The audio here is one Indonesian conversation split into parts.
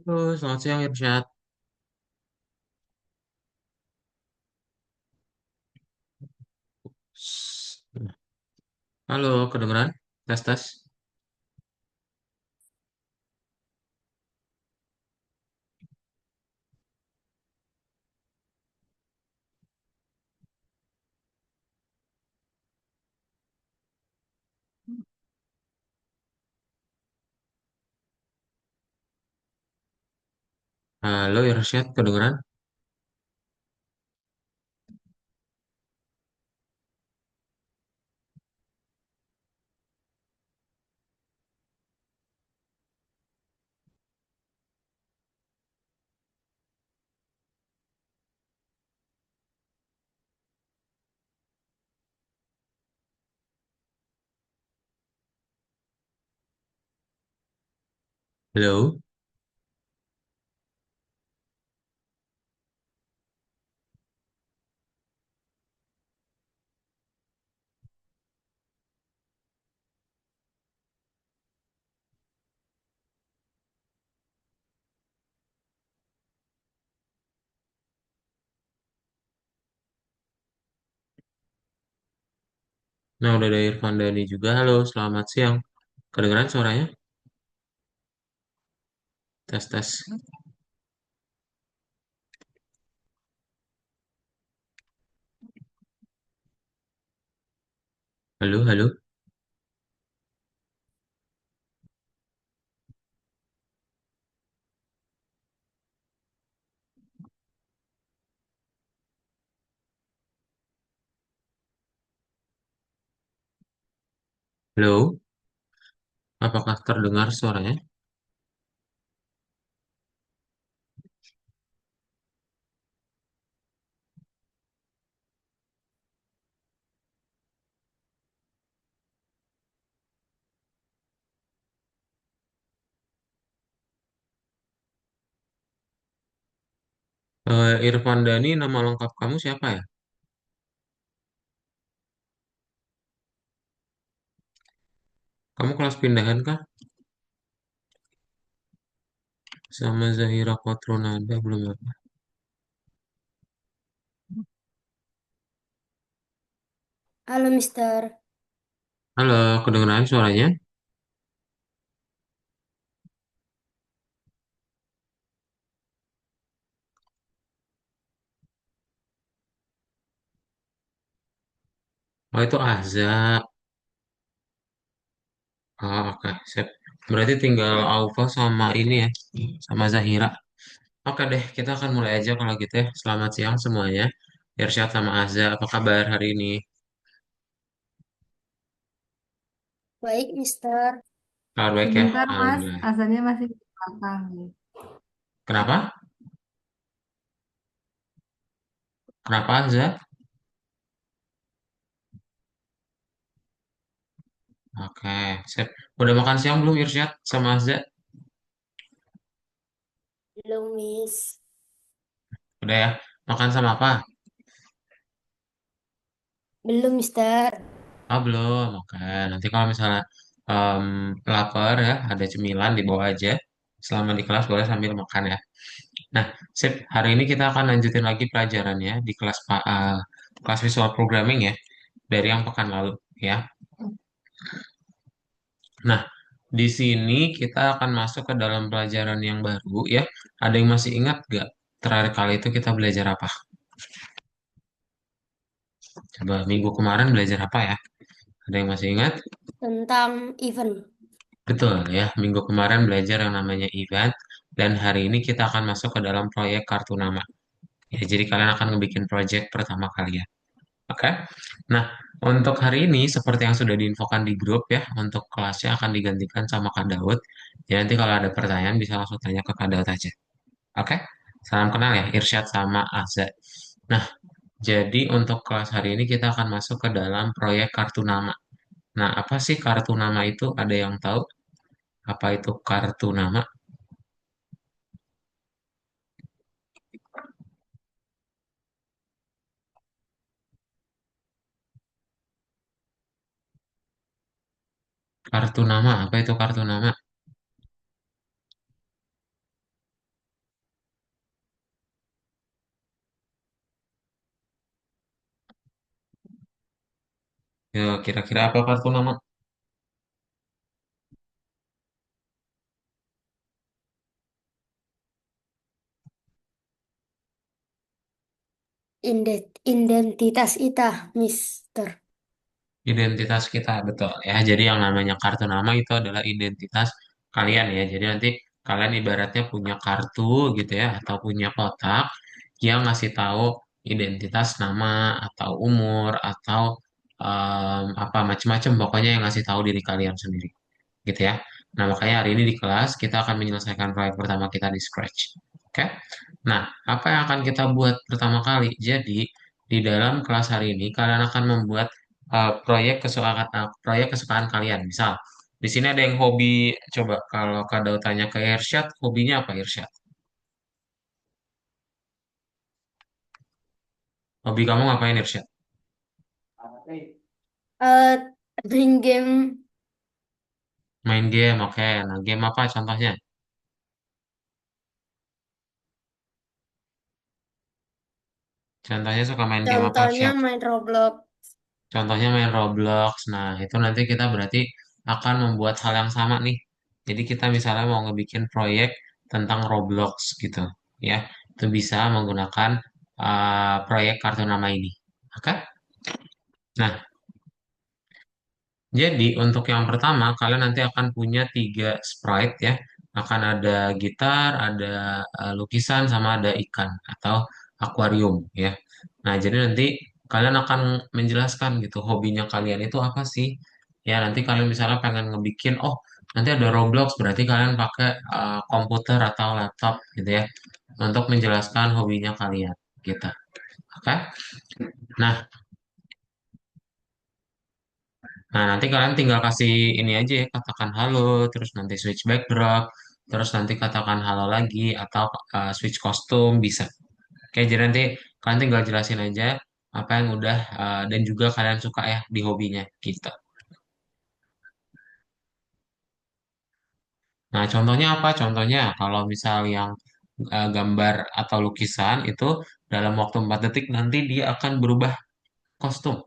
Halo, selamat siang Irsyad. Halo, kedengeran? Tes, tes. Halo Irsyad, kedengeran? Halo. Nah, udah ada Irfan Dani juga. Halo, selamat siang. Kedengeran suaranya? Tes, tes. Halo, halo. Halo, apakah terdengar suaranya? Irfan Dani, nama lengkap kamu siapa ya? Kamu kelas pindahan kah? Sama Zahira Quatronada, belum ya? Halo Mister, Halo, kedengeran suaranya? Oh, itu Azza. Oh, oke, sip. Berarti tinggal Aufa sama ini ya, sama Zahira. Oke deh, kita akan mulai aja kalau gitu ya. Selamat siang semuanya. Irsyad sama Azza, apa kabar hari ini? baik Mister. Kabar baik ya? Sebentar Mas, Alhamdulillah. azannya masih di belakang nih. Kenapa? Kenapa Azza? Oke, sip. Udah makan siang belum Irsyad sama Azza? Belum Miss. Udah ya? Makan sama apa? Belum Mister. Ah, belum. Oke, nanti kalau misalnya em, lapar ya, ada cemilan dibawa aja. Selama di kelas boleh sambil makan ya. Nah, sip. Hari ini kita akan lanjutin lagi pelajarannya di kelas visual programming ya, dari yang pekan lalu ya. Nah, di sini kita akan masuk ke dalam pelajaran yang baru ya. Ada yang masih ingat gak terakhir kali itu kita belajar apa? Coba minggu kemarin belajar apa ya? Ada yang masih ingat? Tentang event. Betul ya, minggu kemarin belajar yang namanya event dan hari ini kita akan masuk ke dalam proyek kartu nama. Ya, jadi kalian akan ngebikin proyek pertama kalian. Oke? Nah, untuk hari ini seperti yang sudah diinfokan di grup ya, untuk kelasnya akan digantikan sama Kak Daud. Jadi nanti kalau ada pertanyaan bisa langsung tanya ke Kak Daud aja. Oke, salam kenal ya, Irsyad sama Azza. Nah, jadi untuk kelas hari ini kita akan masuk ke dalam proyek kartu nama. Nah, apa sih kartu nama itu? Ada yang tahu apa itu kartu nama? Kartu nama, apa itu kartu nama? Ya, kira-kira apa kartu nama? Identitas kita, Mister. Identitas kita, betul ya. Jadi yang namanya kartu nama itu adalah identitas kalian ya. Jadi nanti kalian ibaratnya punya kartu gitu ya, atau punya kotak yang ngasih tahu identitas nama atau umur atau apa macam-macam pokoknya yang ngasih tahu diri kalian sendiri gitu ya. Nah, makanya hari ini di kelas kita akan menyelesaikan proyek pertama kita di Scratch. Oke? Nah, apa yang akan kita buat pertama kali? Jadi, di dalam kelas hari ini kalian akan membuat proyek kesukaan kalian. Misal, di sini ada yang hobi. Coba kalau Kak Daud tanya ke Irsyad, hobinya apa Irsyad? Hobi kamu ngapain Irsyad? Eh, Main game. Main game, oke. Nah, game apa contohnya? Contohnya suka main game apa Contohnya Irsyad? main Roblox. Contohnya main Roblox. Nah, itu nanti kita berarti akan membuat hal yang sama nih. Jadi kita misalnya mau ngebikin proyek tentang Roblox gitu, ya. Itu bisa menggunakan proyek kartu nama ini. Oke? Nah, jadi untuk yang pertama kalian nanti akan punya tiga sprite ya. Akan ada gitar, ada lukisan, sama ada ikan atau akuarium ya. Nah, jadi nanti kalian akan menjelaskan gitu hobinya kalian itu apa sih? Ya, nanti kalian misalnya pengen ngebikin, oh nanti ada Roblox, berarti kalian pakai komputer atau laptop gitu ya untuk menjelaskan hobinya kalian gitu. Oke? Nah, nanti kalian tinggal kasih ini aja ya, katakan halo, terus nanti switch backdrop, terus nanti katakan halo lagi atau switch kostum bisa. Oke, jadi nanti kalian tinggal jelasin aja apa yang udah dan juga kalian suka ya di hobinya gitu. Nah, contohnya apa? Contohnya kalau misal yang gambar atau lukisan itu dalam waktu 4 detik nanti dia akan berubah kostum.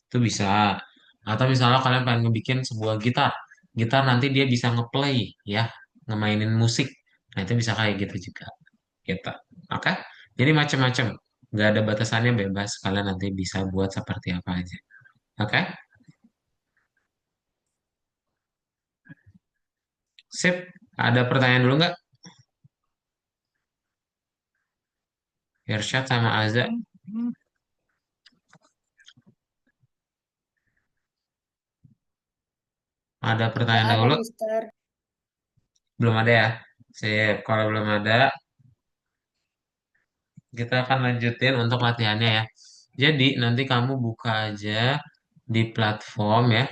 Itu bisa. Atau misalnya kalian pengen ngebikin sebuah gitar. Gitar nanti dia bisa ngeplay ya, ngemainin musik. Nah, itu bisa kayak gitu juga. Gitu. Oke? Jadi macam-macam. Nggak ada batasannya, bebas. Kalian nanti bisa buat seperti apa aja. Oke? Sip. Ada pertanyaan dulu nggak? Irsyad sama Azza. Ada Nggak pertanyaan ada, dahulu? Mister. Belum ada ya? Sip. Kalau belum ada, kita akan lanjutin untuk latihannya ya. Jadi nanti kamu buka aja di platform ya.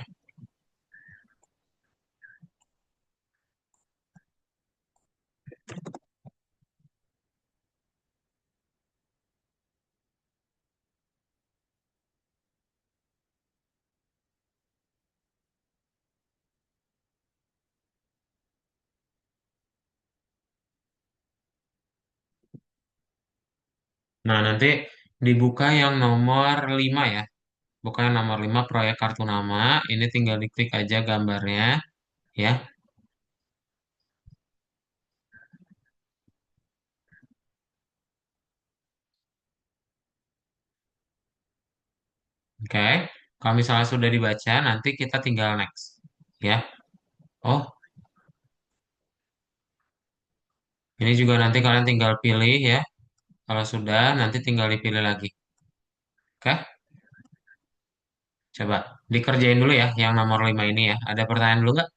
Nah, nanti dibuka yang nomor 5 ya. Buka yang nomor 5 proyek kartu nama. Ini tinggal diklik aja gambarnya ya. Oke. Kalau misalnya sudah dibaca, nanti kita tinggal next ya. Oh, ini juga nanti kalian tinggal pilih ya. Kalau sudah, nanti tinggal dipilih lagi. Oke. Coba dikerjain dulu ya yang nomor 5 ini ya. Ada pertanyaan dulu nggak?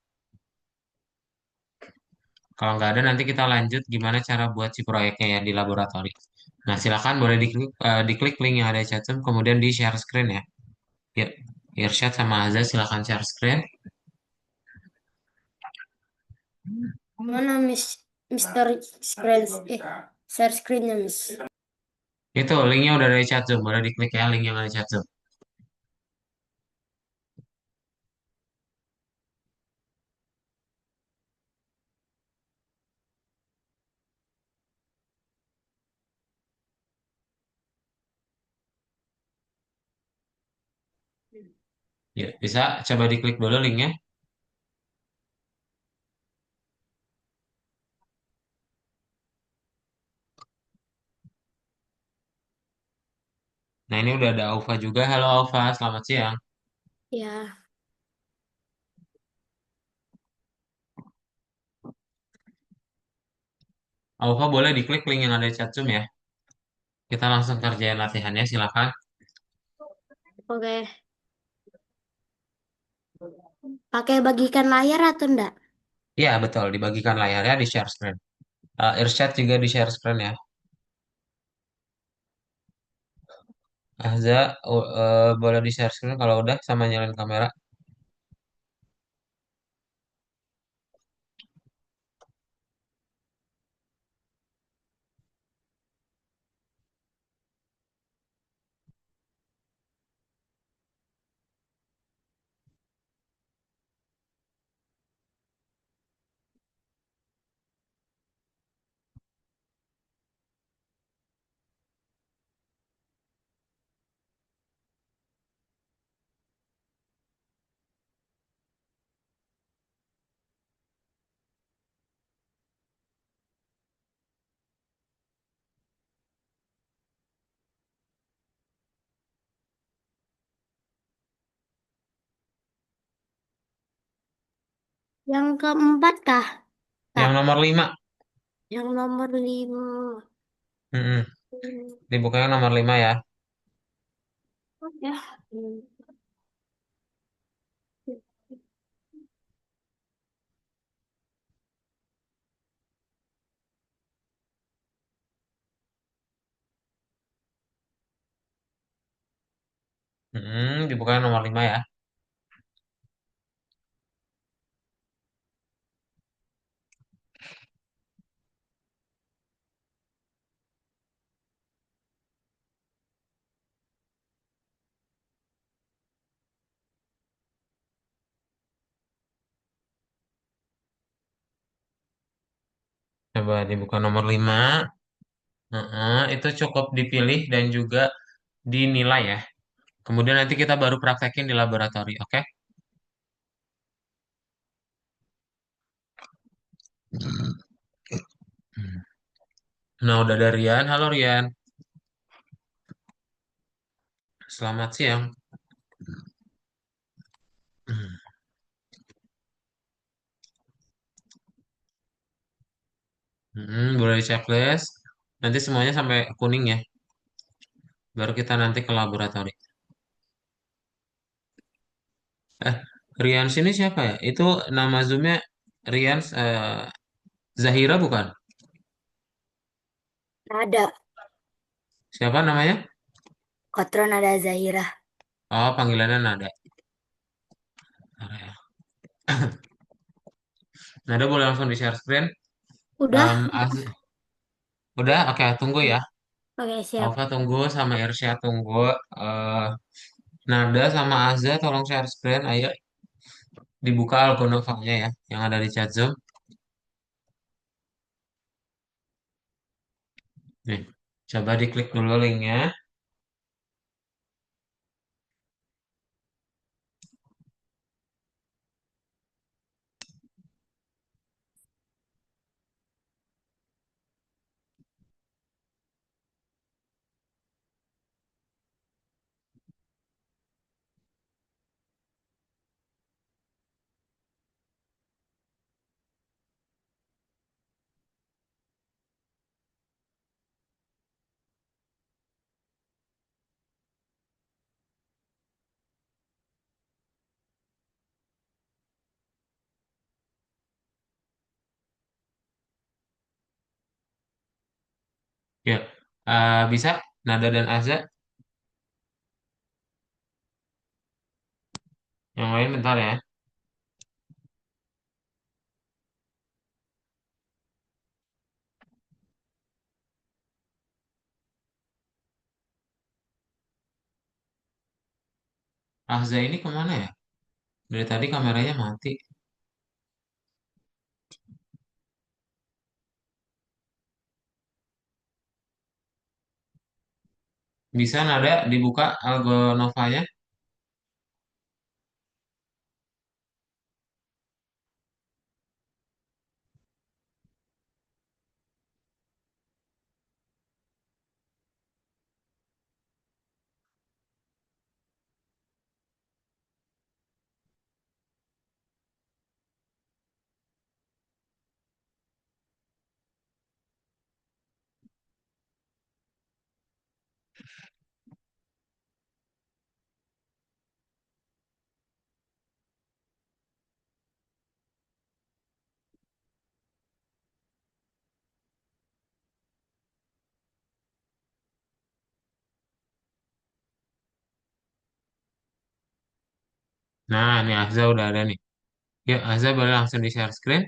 Kalau nggak ada, nanti kita lanjut gimana cara buat si proyeknya ya di laboratori. Nah, silakan boleh diklik link yang ada di chat room, kemudian di share screen ya. Yuk, Irsyad sama Azza silakan share screen. Mana Mister Screen? Share screennya, Miss. Itu linknya udah ada di chat room, boleh diklik ya link yang ada di chat room. Ya, bisa coba diklik dulu linknya. Nah, ini udah ada Aufa juga. Halo Aufa, selamat siang. Ya, Aufa boleh diklik link yang ada di chat Zoom ya. Kita langsung kerjain latihannya, silakan. oke. Pakai bagikan layar atau enggak? Iya, betul. Dibagikan layarnya di share screen. Irsyad juga di share screen ya. Ahza, boleh di share screen kalau udah sama nyalain kamera. Yang keempat kah, Yang Kak? nomor 5. Yang nomor 5. Dibuka yang nomor 5 ya. Ya. Hmm. Dibuka yang nomor 5 ya. Coba dibuka nomor 5. Itu cukup dipilih dan juga dinilai ya. Kemudian nanti kita baru praktekin di laboratori, oke? Hmm. Nah, udah ada Rian. Halo Rian. Selamat siang. Hmm. Boleh di checklist. Nanti semuanya sampai kuning ya. Baru kita nanti ke laboratori. Eh, Rian sini siapa ya? Itu nama Zoom-nya Rian Zahira bukan? Ada. Siapa namanya? Kotron ada Zahira. Oh, panggilannya Nada. Nada ya. Nada boleh langsung di share screen. Udah? Udah, oke, tunggu ya. Oke, siap. Alfa tunggu sama Irsya tunggu. Eh, Nada sama Azza tolong share screen. Ayo dibuka Algonovanya ya, yang ada di chat Zoom. Nih, coba diklik dulu linknya. Ya, bisa Nada dan Azza. Yang lain bentar ya. Azza ini kemana ya? Dari tadi kameranya mati. Bisa Nada dibuka Algonovanya? Nah, ini Azza udah ada nih. Yuk, Azza boleh langsung di share screen.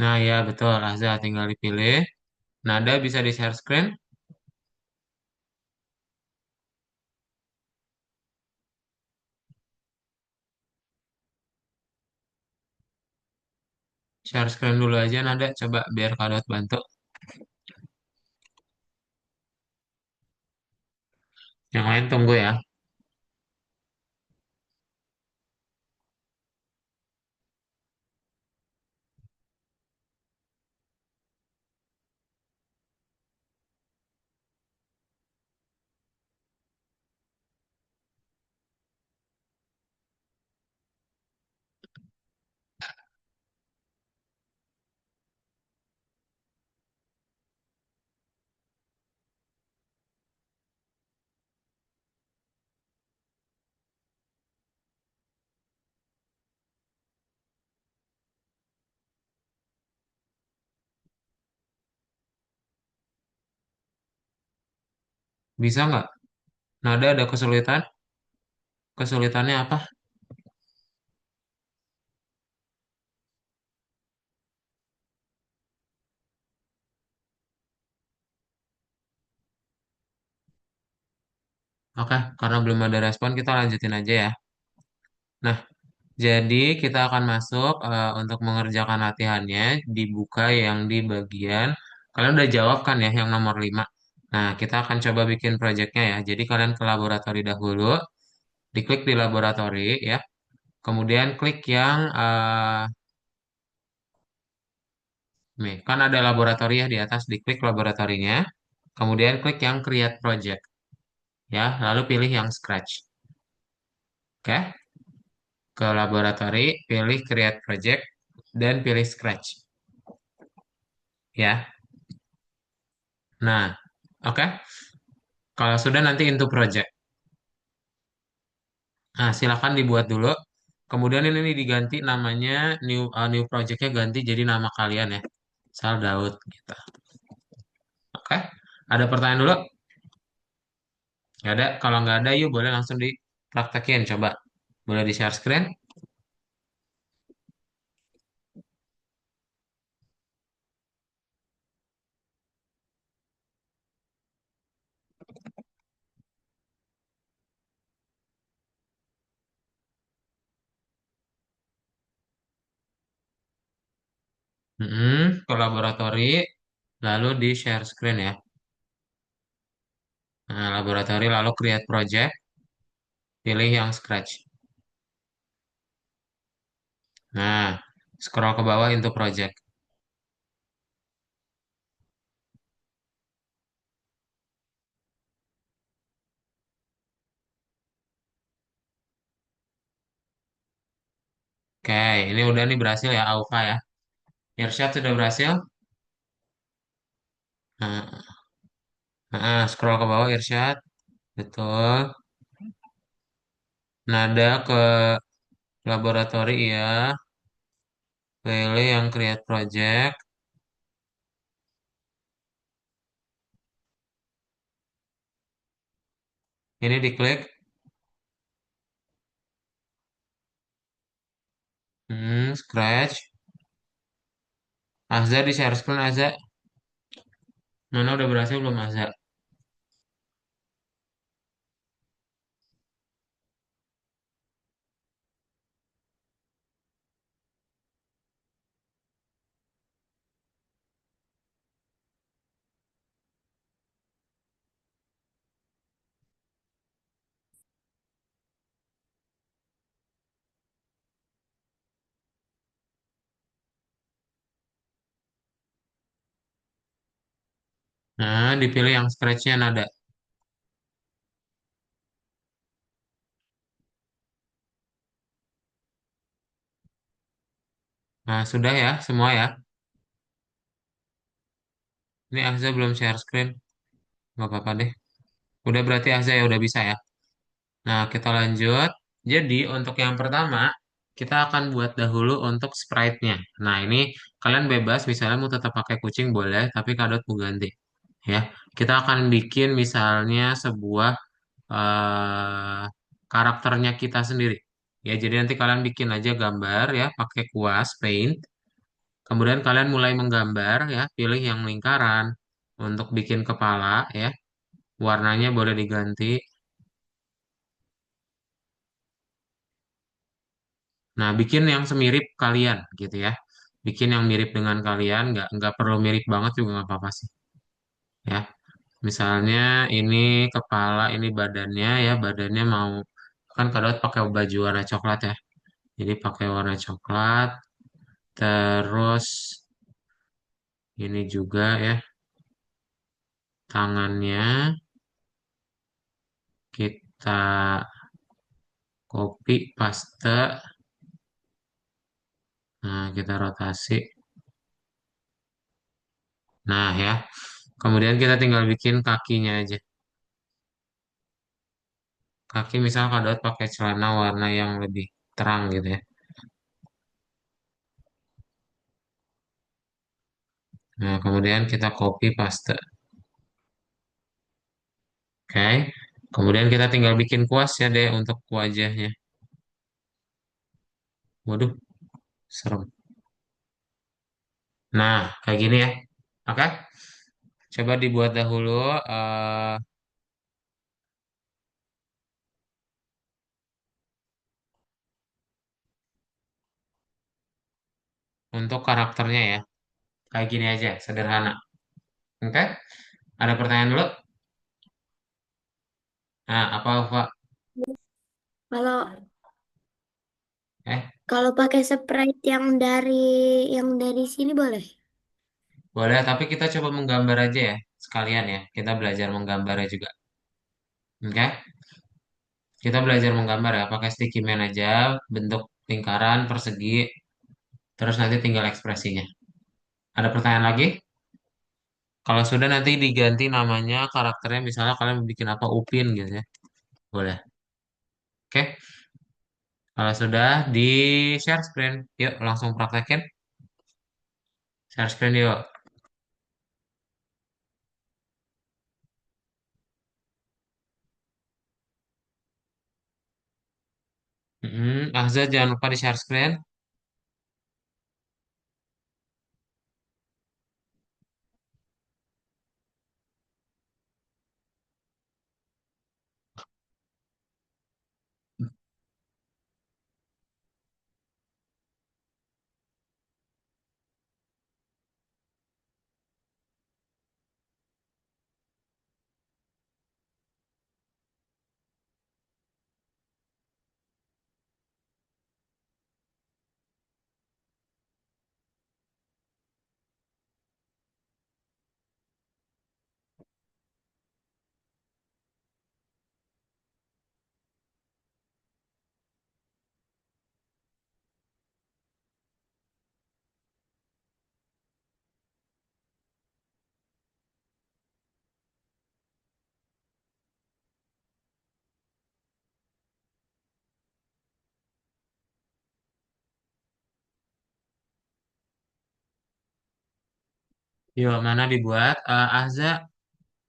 Nah, ya betul. Azza tinggal dipilih. Nada bisa di share screen. Share screen dulu aja Nada. Coba biar Kak Dot bantu. Yang lain tunggu ya. Bisa nggak? Nada ada kesulitan? Kesulitannya apa? Oke, karena belum ada respon, kita lanjutin aja ya. Nah, jadi kita akan masuk untuk mengerjakan latihannya. Dibuka yang di bagian, kalian udah jawab kan ya, yang nomor 5. Nah, kita akan coba bikin projectnya ya. Jadi kalian ke laboratori dahulu, diklik di laboratori ya. Kemudian klik yang, nih, kan ada laboratori ya di atas, diklik laboratorinya. Kemudian klik yang create project ya, lalu pilih yang scratch. Oke, ke laboratori, pilih create project, dan pilih scratch. Ya, nah, oke. Kalau sudah nanti into project. Nah, silakan dibuat dulu. Kemudian ini diganti namanya new projectnya ganti jadi nama kalian ya. Sal Daud gitu. Oke. Ada pertanyaan dulu? Nggak ada. Kalau nggak ada, yuk boleh langsung dipraktekin. Coba. Boleh di share screen? Ke laboratori, lalu di share screen ya. Nah, laboratori, lalu create project, pilih yang scratch. Nah, scroll ke bawah into project. Oke, ini udah nih berhasil ya, Aufa ya. Irsyad sudah berhasil? Nah, scroll ke bawah Irsyad. Betul. Nada ke laboratori ya. Pilih yang create project. Ini diklik. Scratch. Azza di share screen Azza. Mana udah berhasil belum Azza? Nah, dipilih yang scratch-nya nada. Nah, sudah ya, semua ya. Ini Azza belum share screen. Nggak apa-apa deh. Udah berarti Azza ya udah bisa ya. Nah, kita lanjut. Jadi, untuk yang pertama, kita akan buat dahulu untuk sprite-nya. Nah, ini kalian bebas, misalnya mau tetap pakai kucing boleh, tapi Kadot mau ganti. Ya, kita akan bikin misalnya sebuah eh, karakternya kita sendiri. Ya, jadi nanti kalian bikin aja gambar ya, pakai kuas, paint. Kemudian kalian mulai menggambar ya, pilih yang lingkaran untuk bikin kepala ya. Warnanya boleh diganti. Nah, bikin yang semirip kalian gitu ya. Bikin yang mirip dengan kalian, nggak perlu mirip banget juga nggak apa-apa sih. Ya, misalnya ini kepala, ini badannya ya, badannya mau kan kadang pakai baju warna coklat ya. Jadi pakai warna coklat, terus ini juga ya tangannya kita copy paste, nah kita rotasi. Nah ya, kemudian kita tinggal bikin kakinya aja. Kaki misal kadang pakai celana warna yang lebih terang gitu ya. Nah, kemudian kita copy paste. Oke. Kemudian kita tinggal bikin kuas ya deh untuk wajahnya. Waduh, serem. Nah, kayak gini ya. Oke. Coba dibuat dahulu untuk karakternya ya. Kayak gini aja, sederhana. Oke. Ada pertanyaan dulu? Nah, apa, Pak? Kalau Eh, kalau pakai Sprite yang dari sini boleh? boleh, tapi kita coba menggambar aja ya. Sekalian ya. Kita belajar menggambarnya juga. Oke. Kita belajar menggambar ya. Pakai sticky man aja. Bentuk lingkaran, persegi. Terus nanti tinggal ekspresinya. Ada pertanyaan lagi? Kalau sudah nanti diganti namanya karakternya misalnya kalian bikin apa Upin gitu ya. Boleh. Oke. Kalau sudah di share screen, yuk langsung praktekin. Share screen yuk. Ahza jangan lupa di share screen. Yuk, mana dibuat? Azza,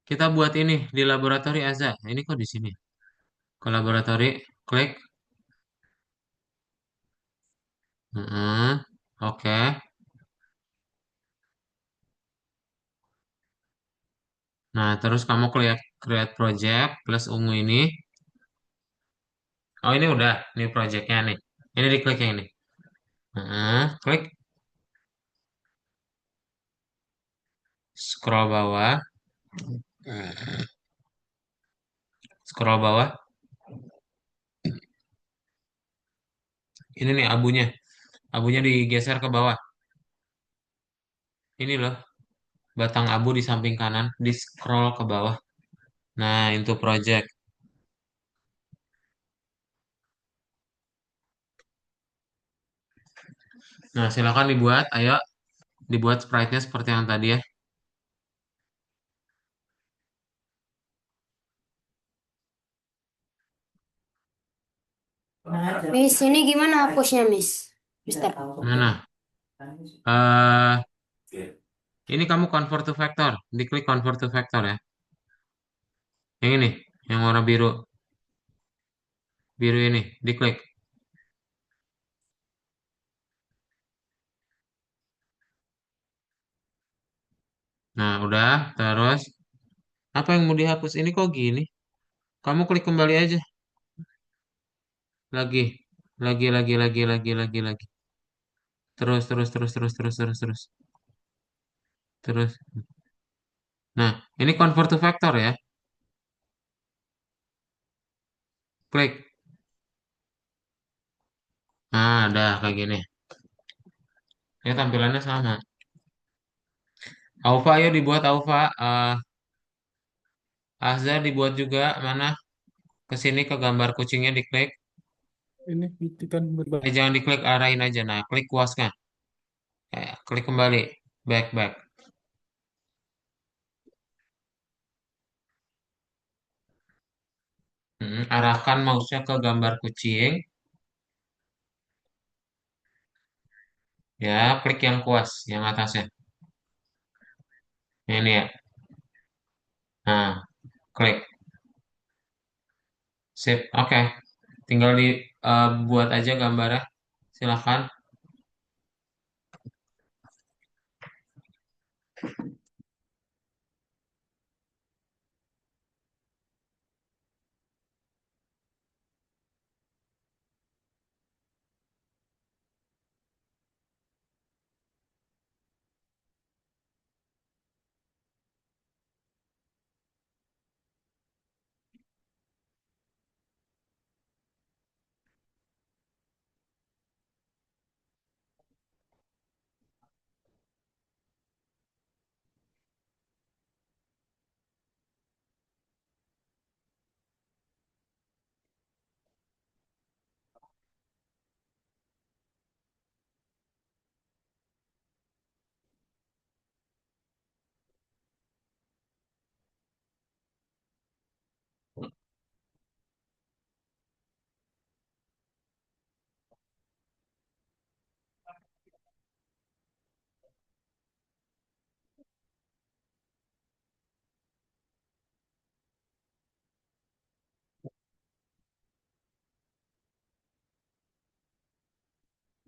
kita buat ini di laboratori Azza. Ini kok di sini? Ke laboratori, klik. Heeh. Oke. Nah, terus kamu klik create project plus ungu ini. Oh, ini udah, new projectnya nih. Ini diklik yang ini. Heeh, klik, scroll bawah, scroll bawah. Ini nih abunya. Abunya digeser ke bawah. Ini loh, batang abu di samping kanan, di scroll ke bawah. Nah, into project. Nah, silakan dibuat. Ayo, dibuat sprite-nya seperti yang tadi ya. Miss, ini gimana hapusnya, Miss? Mister. Mana? eh ini kamu convert to vector. Diklik convert to vector ya. Yang ini, yang warna biru. Biru ini, diklik. Nah, udah. Terus, apa yang mau dihapus? Ini kok gini? Kamu klik kembali aja. Lagi. Lagi. Terus. Terus. Nah, ini convert to vector ya. Klik. Nah, ada kayak gini. Ya, tampilannya sama. Alpha, ayo dibuat Alpha. Azhar dibuat juga. Mana? Ke sini ke gambar kucingnya diklik. Ini kan Jangan diklik, arahin aja. Nah, klik kuasnya. Klik kembali. Back. Arahkan mouse-nya ke gambar kucing. Ya, klik yang kuas, yang atasnya. Yang ini ya. Nah, klik. Sip. Oke. Tinggal dibuat aja gambarnya. Silahkan.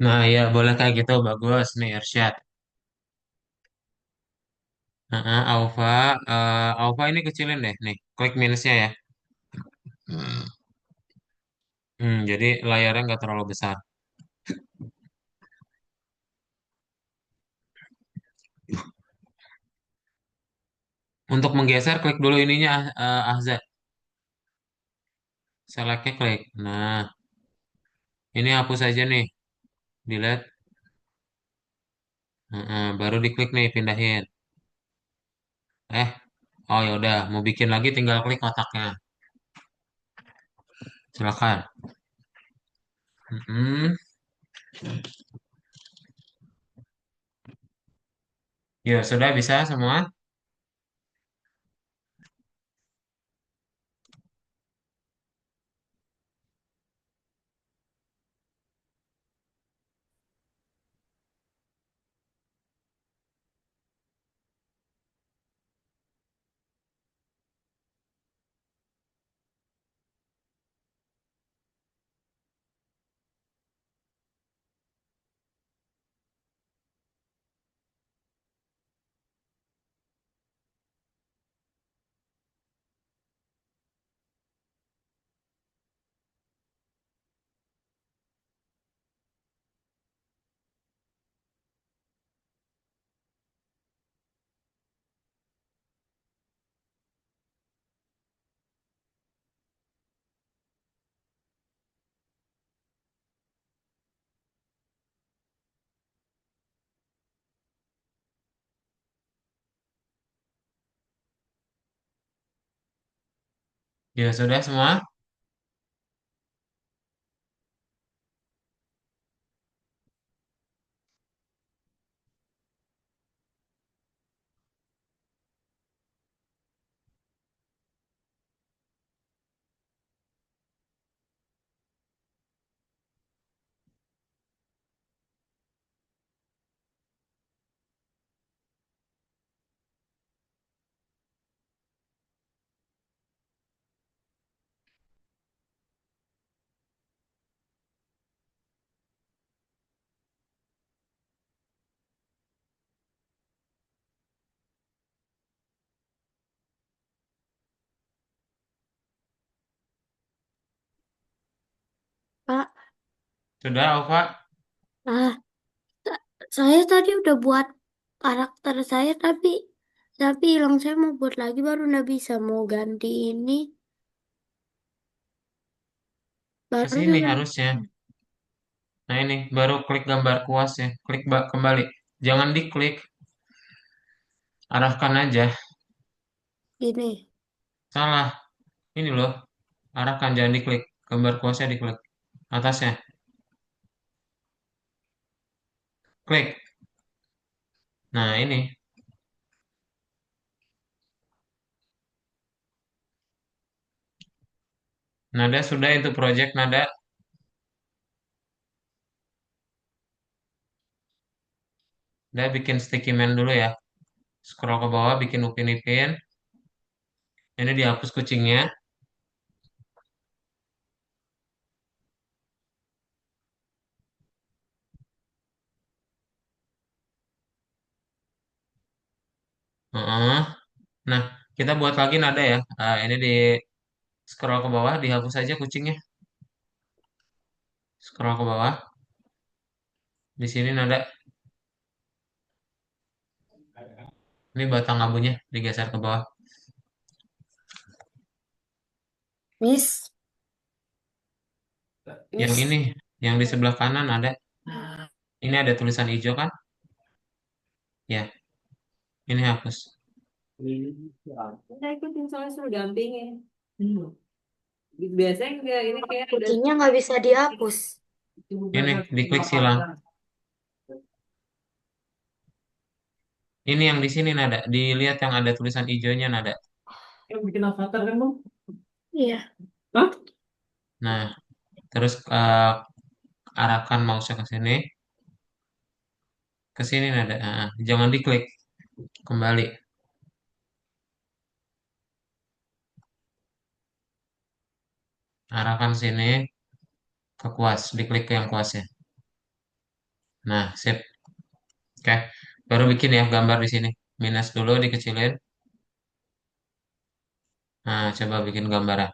Nah, ya boleh kayak gitu. Bagus nih, Irsyad. Alpha. Alpha ini kecilin deh. Nih, klik minusnya ya. Jadi layarnya nggak terlalu besar. Untuk menggeser, klik dulu ininya, Ahza. Select-nya klik. Nah, ini hapus aja nih. Delete. Baru diklik nih, pindahin. Eh, oh ya udah, mau bikin lagi tinggal klik kotaknya. Silakan. Mm-mm. Ya, sudah bisa semua? Ya sudah semua? Pak, Sudah, Ova? ah, saya tadi udah buat karakter saya tapi hilang, saya mau buat lagi baru nggak bisa, mau ganti ini Ke baru sini juga. harusnya. Nah ini, baru klik gambar kuas ya. Klik kembali. Jangan diklik, arahkan aja. Gini. Salah. Ini loh, arahkan, jangan diklik. Gambar kuasnya diklik. Atasnya. Klik. Nah ini. Nada sudah itu project Nada. Udah bikin sticky man dulu ya. Scroll ke bawah, bikin Upin Ipin. Ini dihapus kucingnya. Heeh. Nah, kita buat lagi Nada ya. Ini di scroll ke bawah, dihapus aja kucingnya. Scroll ke bawah. Di sini Nada. Ini batang abunya digeser ke bawah. Miss, Yang Miss. ini, yang di sebelah kanan ada. Ini ada tulisan hijau kan? Ya, ini hapus. Udah ikutin soalnya suruh dampingin. Biasanya enggak, ini kayak udah Kucingnya nggak bisa dihapus. Ini diklik silang. Ini yang di sini Nada. Dilihat yang ada tulisan hijaunya Nada. Yang bikin avatar kan, Bang? Iya. Hah? Nah, terus arahkan mouse-nya ke sini. Ke sini Nada. Jangan diklik. Kembali. Arahkan sini ke kuas. Diklik ke yang kuasnya. Nah, sip. Oke. Baru bikin ya gambar di sini. Minus dulu dikecilin. Nah, coba bikin gambarnya.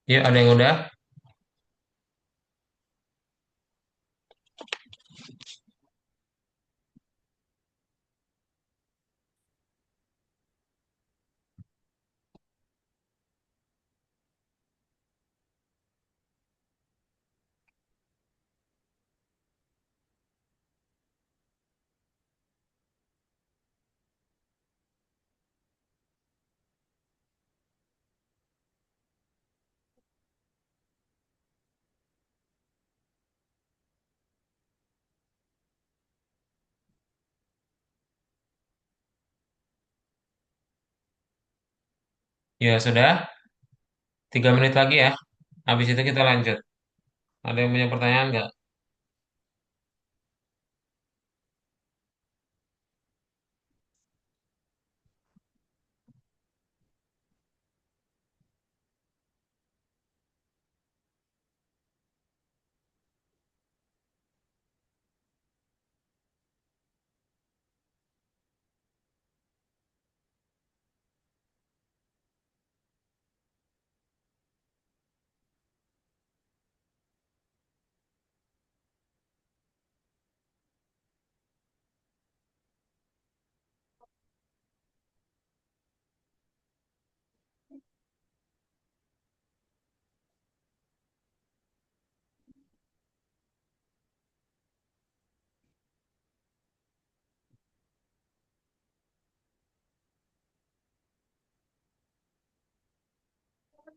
Yuk, ada yang udah? Ya, sudah. 3 menit lagi ya. Habis itu kita lanjut. Ada yang punya pertanyaan nggak?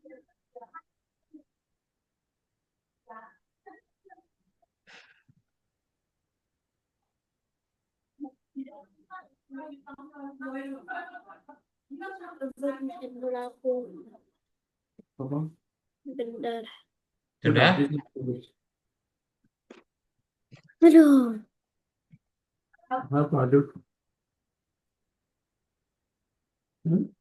Bentar dulu aku. Apa? Bentar. Sudah. Sudah? Aduh. Apa? Aduh. Hmm?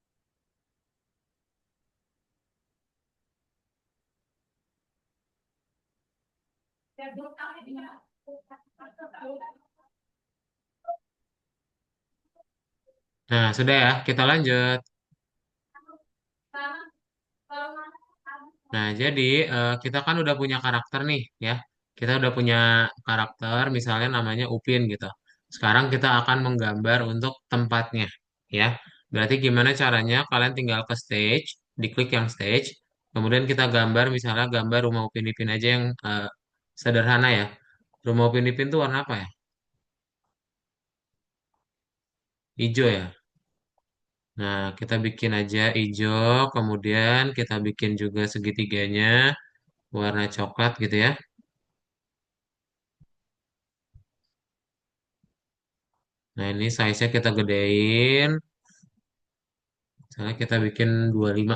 Nah, sudah ya, kita lanjut. Nah, jadi kita kan udah punya karakter nih, ya. Kita udah punya karakter, misalnya namanya Upin gitu. Sekarang kita akan menggambar untuk tempatnya, ya. Berarti gimana caranya? Kalian tinggal ke stage, diklik yang stage, kemudian kita gambar, misalnya gambar rumah Upin Ipin aja yang sederhana ya. Rumah Upin Ipin tuh warna apa ya? Hijau ya. Nah, kita bikin aja hijau, kemudian kita bikin juga segitiganya warna coklat gitu ya. Nah, ini size-nya kita gedein. Misalnya kita bikin 25.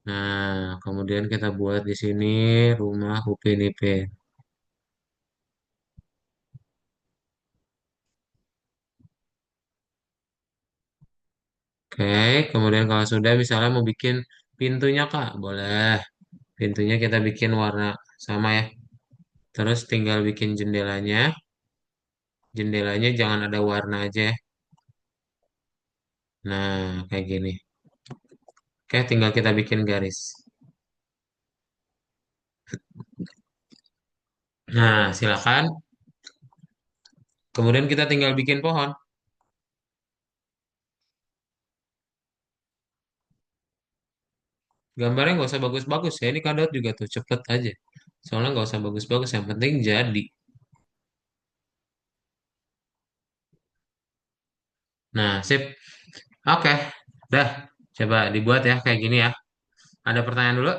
Nah, kemudian kita buat di sini rumah Upin Ipin. Oke, kemudian kalau sudah misalnya mau bikin pintunya Kak, boleh. Pintunya kita bikin warna sama ya. Terus tinggal bikin jendelanya. Jendelanya jangan ada warna aja ya. Nah, kayak gini. Oke, tinggal kita bikin garis. Nah, silakan. Kemudian kita tinggal bikin pohon. Gambarnya nggak usah bagus-bagus ya. Ini kadot juga tuh cepet aja. Soalnya nggak usah bagus-bagus. Yang penting jadi. Nah, sip. Oke. Dah. Coba dibuat ya kayak gini ya. Ada pertanyaan dulu?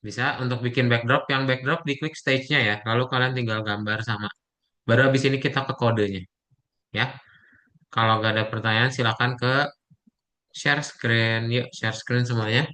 Bisa untuk bikin backdrop. Yang backdrop di quick stage-nya ya. Lalu kalian tinggal gambar sama. Baru habis ini kita ke kodenya. Ya. Kalau nggak ada pertanyaan silakan ke share screen. Yuk, share screen semuanya.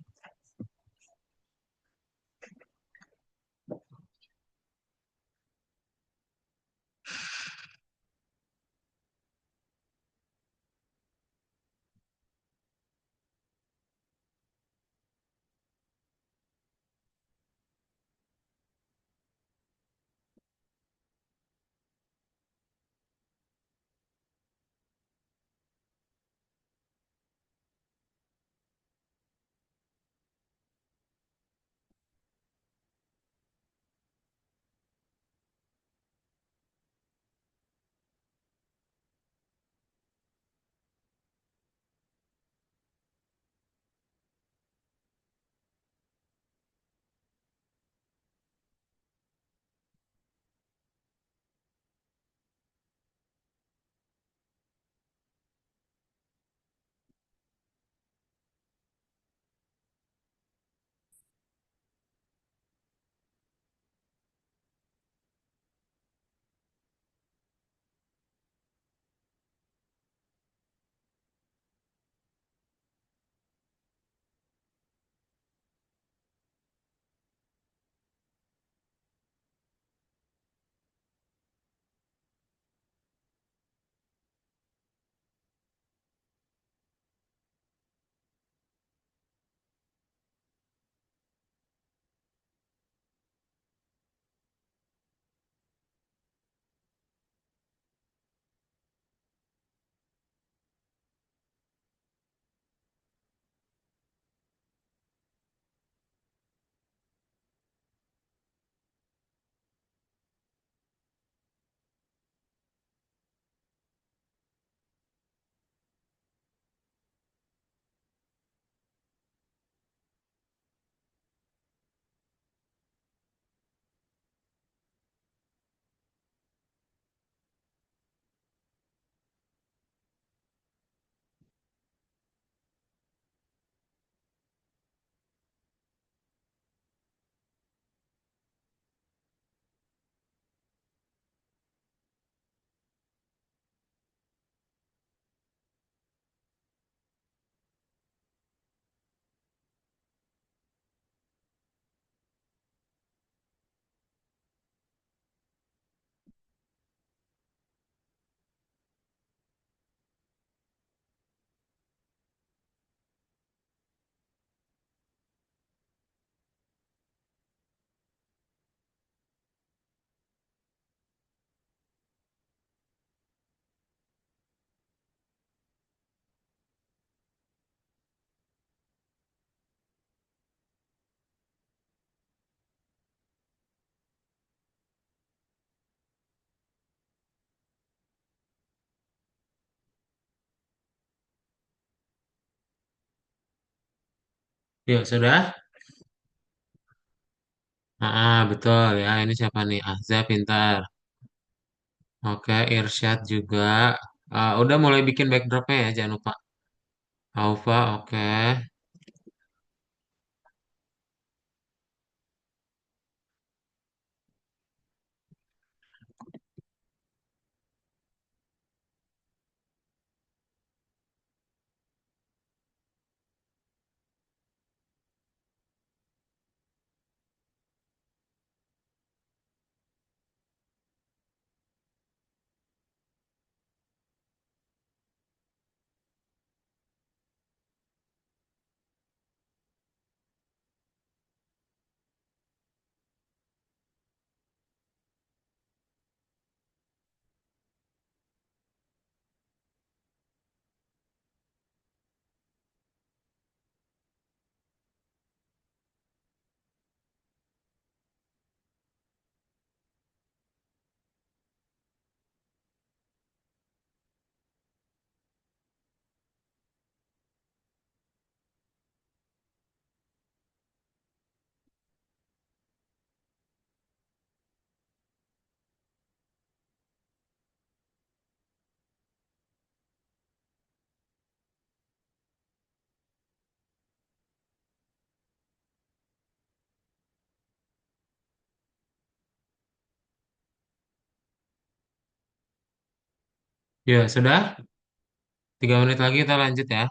Ya, sudah? Betul ya. Ini siapa nih? Azza pintar. Oke, Irsyad juga. Udah mulai bikin backdropnya ya, jangan lupa. Aufa, oke. Ya, sudah? 3 menit lagi kita lanjut ya.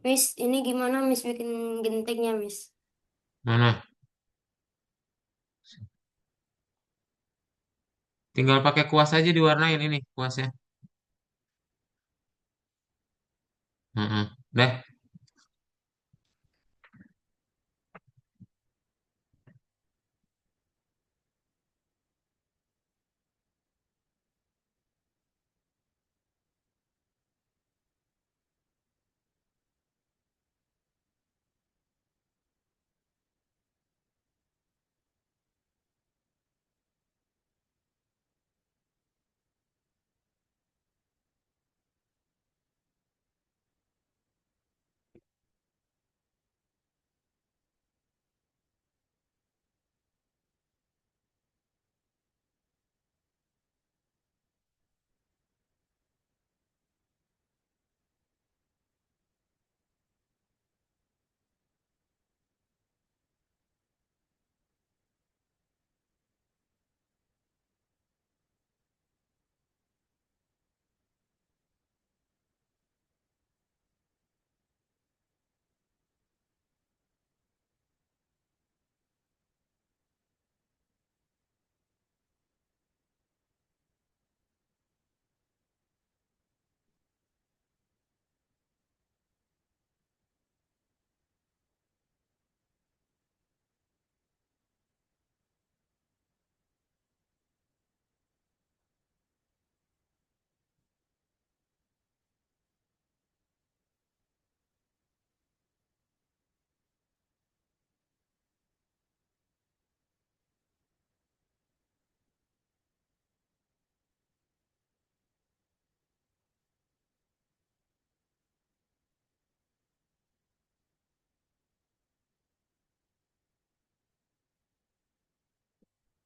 Miss, ini gimana Miss bikin gentingnya Miss? Mana? Tinggal pakai kuas aja diwarnain ini kuasnya. Deh.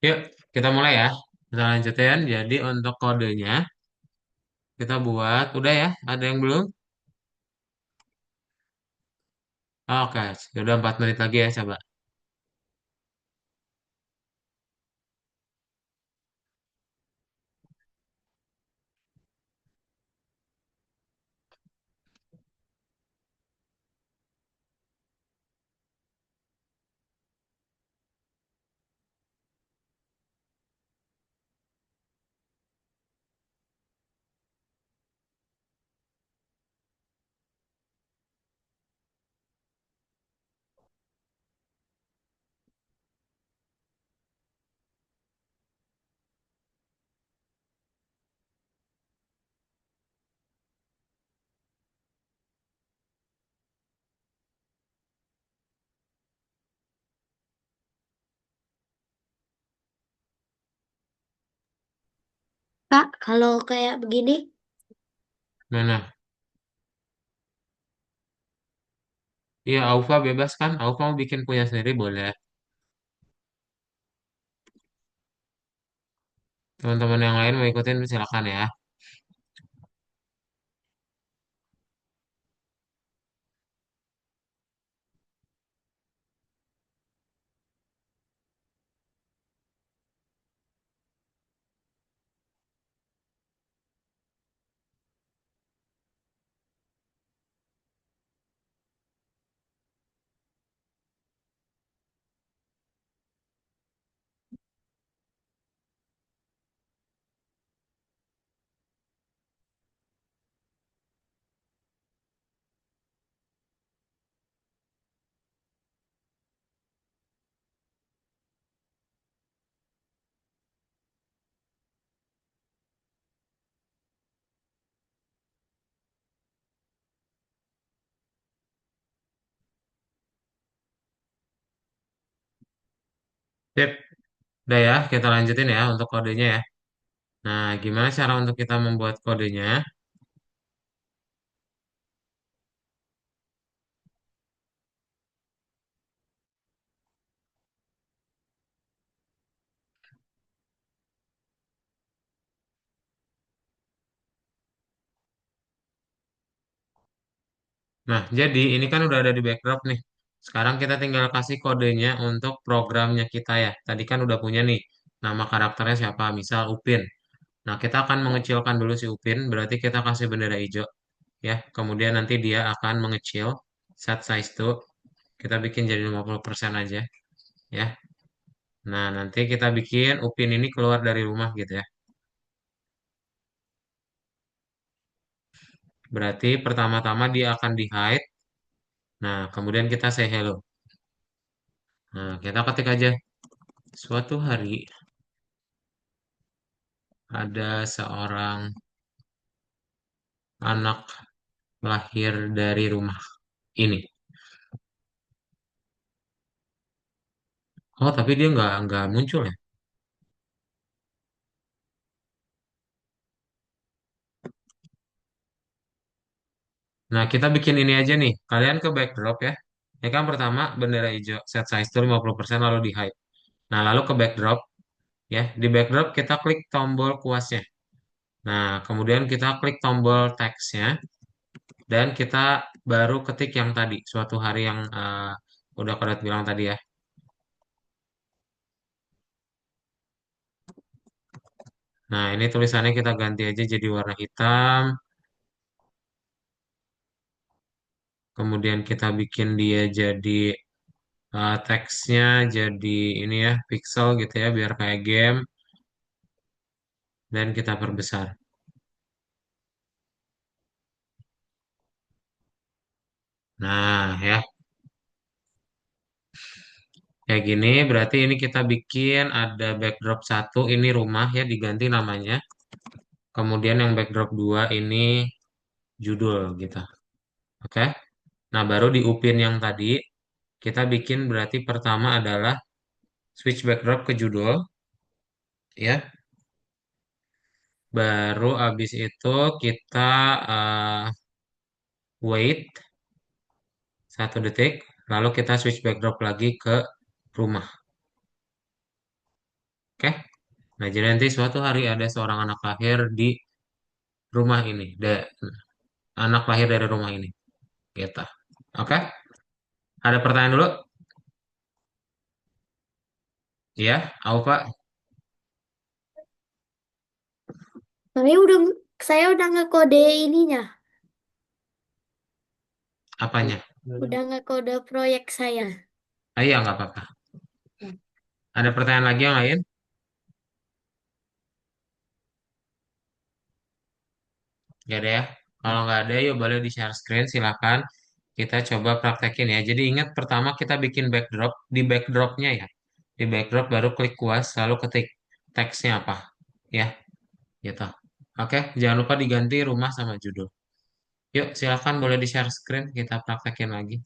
Yuk, kita mulai ya. Kita lanjutin. Jadi untuk kodenya kita buat. Udah ya? Ada yang belum? Oke, sudah 4 menit lagi ya coba. Kak, kalau kayak begini, Mana? Iya, Aufa bebas kan? Aufa mau bikin punya sendiri boleh. Teman-teman yang lain mau ikutin silakan ya. Sip, udah ya, kita lanjutin ya untuk kodenya ya. Nah, gimana cara untuk kita membuat kodenya? Nah, jadi ini kan udah ada di backdrop nih. Sekarang kita tinggal kasih kodenya untuk programnya kita ya. Tadi kan udah punya nih nama karakternya siapa, misal Upin. Nah, kita akan mengecilkan dulu si Upin, berarti kita kasih bendera hijau ya. Kemudian nanti dia akan mengecil set size to kita bikin jadi 50% aja ya. Nah, nanti kita bikin Upin ini keluar dari rumah gitu ya. Berarti pertama-tama dia akan di hide. Nah, kemudian kita say hello. Nah, kita ketik aja suatu hari ada seorang anak lahir dari rumah ini. Oh, tapi dia nggak muncul ya. Nah, kita bikin ini aja nih. Kalian ke backdrop ya. Ini kan pertama bendera hijau set size itu 50% lalu di hide. Nah, lalu ke backdrop ya. Di backdrop kita klik tombol kuasnya. Nah, kemudian kita klik tombol teksnya dan kita baru ketik yang tadi, suatu hari yang udah Kodat bilang tadi ya. Nah, ini tulisannya kita ganti aja jadi warna hitam. Kemudian kita bikin dia jadi teksnya jadi ini ya, pixel gitu ya, biar kayak game. Dan kita perbesar. Nah, ya, kayak gini. Berarti ini kita bikin ada backdrop satu, ini rumah ya, diganti namanya. Kemudian yang backdrop dua ini judul gitu. Oke. Nah, baru di Upin yang tadi, kita bikin berarti pertama adalah switch backdrop ke judul, ya. Baru abis itu kita eh, wait 1 detik, lalu kita switch backdrop lagi ke rumah. Oke? Nah, jadi nanti suatu hari ada seorang anak lahir di rumah ini. Anak lahir dari rumah ini. Gitu. Oke? Ada pertanyaan dulu? Ya, Aufa, Saya udah saya udah ngekode ininya, apanya? udah ngekode proyek saya. Ah, iya, nggak apa-apa. Ada pertanyaan lagi yang lain? Nggak ada ya? Kalau nggak ada, yuk boleh di-share screen, silakan. Kita coba praktekin ya. Jadi ingat pertama kita bikin backdrop. Di backdropnya ya. Di backdrop baru klik kuas, lalu ketik teksnya apa. Ya, gitu. Oke, jangan lupa diganti rumah sama judul. Yuk, silakan boleh di-share screen, kita praktekin lagi.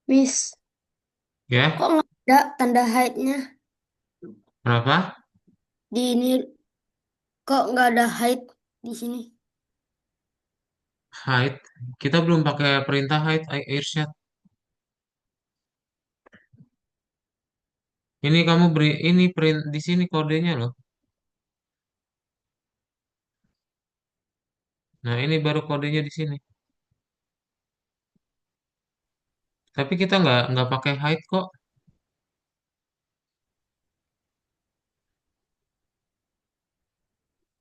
Miss, Ya, kok nggak ada tanda hide-nya kenapa? di ini? Kok nggak ada hide di sini? Hide. Kita belum pakai perintah hide, Irsyad. Ini kamu beri, ini print di sini kodenya loh. Nah, ini baru kodenya di sini. Tapi kita nggak pakai hide kok.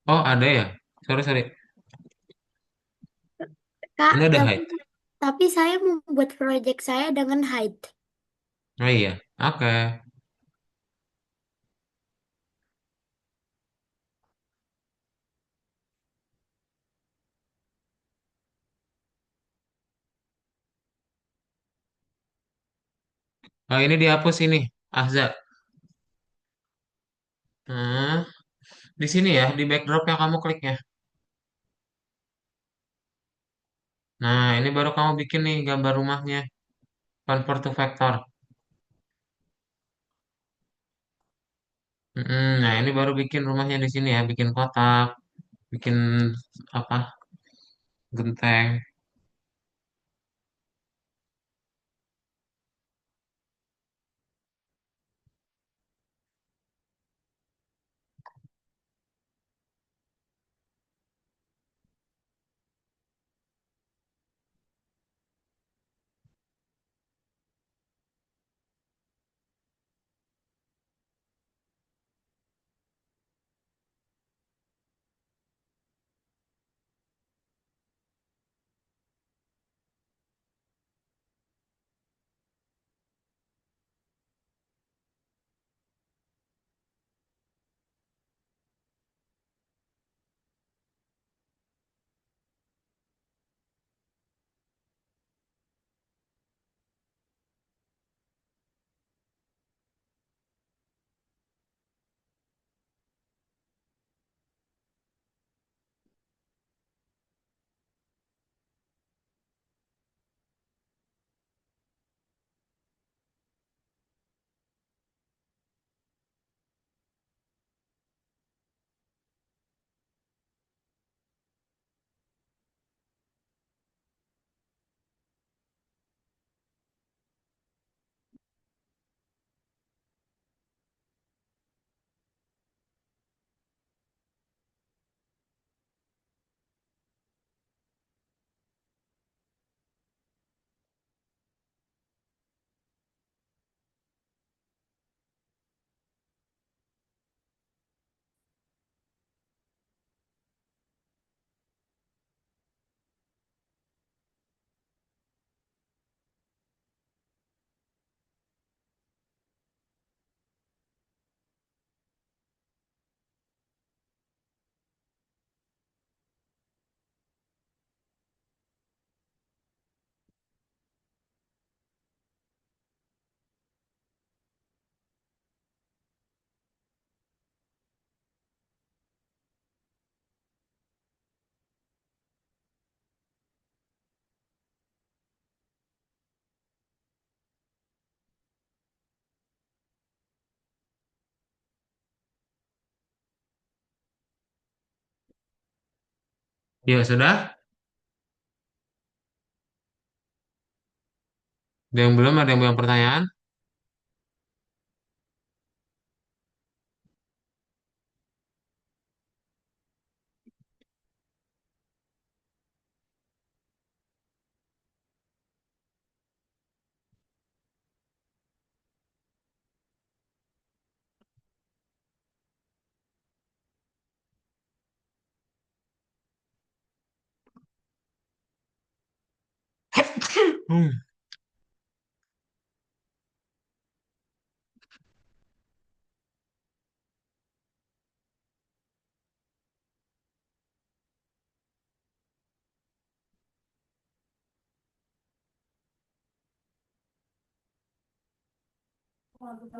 Oh, ada ya? Sorry, sorry. Kak, Ini ada tapi hide. tapi saya mau buat proyek saya dengan hide. Oh iya, oke. Oh, ini dihapus ini, Ahza. Nah, di sini ya, di backdrop yang kamu kliknya. Nah, ini baru kamu bikin nih gambar rumahnya. Convert to vector. Nah, ini baru bikin rumahnya di sini ya, bikin kotak, bikin apa? Genteng. Ya sudah. Ada yang belum, ada yang belum pertanyaan? Hmm.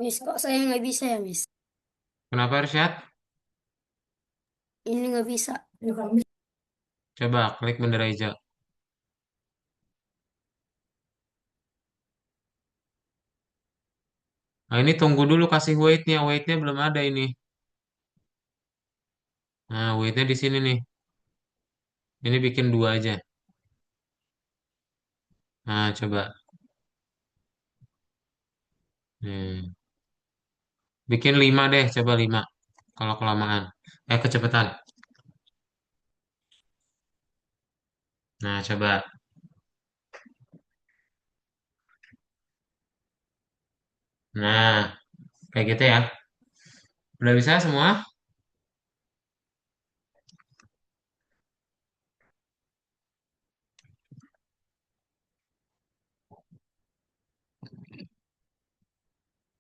Miss, kok saya nggak bisa ya, Miss? Kenapa Irsyad? Ini nggak bisa. Coba klik bendera hijau. Nah, ini tunggu dulu kasih weight-nya. Weight-nya belum ada ini. Nah, weight-nya di sini nih. Ini bikin dua aja. Nah, coba. Hmm. Bikin lima deh, coba lima. Kalau kelamaan. Kecepatan. Nah, coba. Nah, kayak gitu ya. Udah bisa semua?